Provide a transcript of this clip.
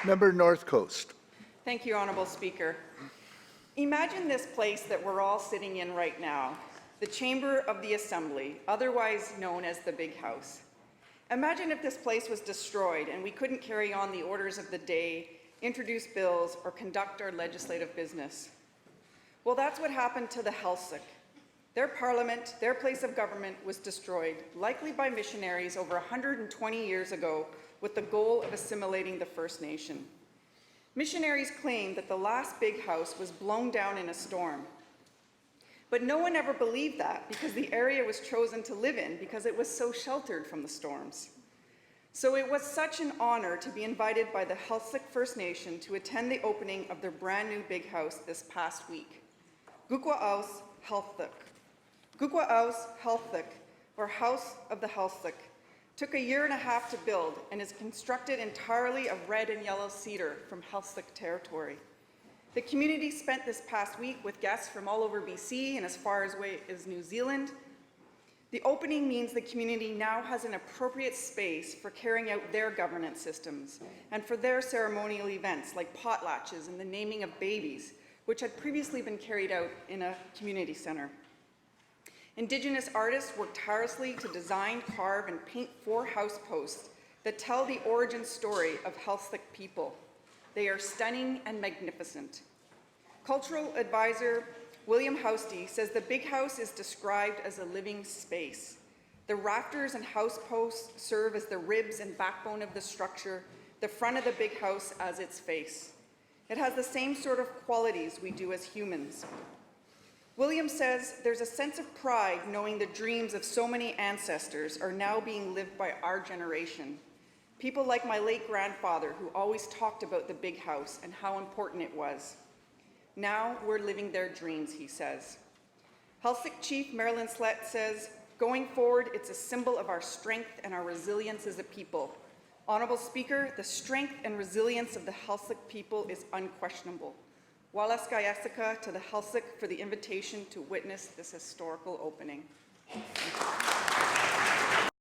Member North Coast. Thank you, Honourable Speaker. Imagine this place that we're all sitting in right now, the Chamber of the Assembly, otherwise known as the Big House. Imagine if this place was destroyed and we couldn't carry on the orders of the day, introduce bills, or conduct our legislative business. Well, that's what happened to the Heiltsuk. Their parliament, their place of government, was destroyed, likely by missionaries over 120 years ago, with the goal of assimilating the First Nation. Missionaries claimed that the last big house was blown down in a storm. But no one ever believed that because the area was chosen to live in because it was so sheltered from the storms. So it was such an honor to be invited by the Heiltsuk First Nation to attend the opening of their brand new big house this past week. Gvúkva'áus Haíጡ. Gvúkva'áus Haíță, or House of the Heiltsuk, took 1.5 years to build and is constructed entirely of red and yellow cedar from Heiltsuk territory. The community spent this past week with guests from all over BC and as far away as New Zealand. The opening means the community now has an appropriate space for carrying out their governance systems and for their ceremonial events like potlatches and the naming of babies, which had previously been carried out in a community center. Indigenous artists worked tirelessly to design, carve, and paint 4 house posts that tell the origin story of Heiltsuk people. They are stunning and magnificent. Cultural advisor William Housty says the big house is described as a living space. The rafters and house posts serve as the ribs and backbone of the structure, the front of the big house as its face. It has the same sort of qualities we do as humans. William says there's a sense of pride knowing the dreams of so many ancestors are now being lived by our generation. People like my late grandfather who always talked about the big house and how important it was. Now we're living their dreams, he says. Heiltsuk Chief Marilyn Slett says, going forward, it's a symbol of our strength and our resilience as a people. Honourable Speaker, the strength and resilience of the Heiltsuk people is unquestionable. Wallace Gayasaka to the Heiltsuk for the invitation to witness this historical opening.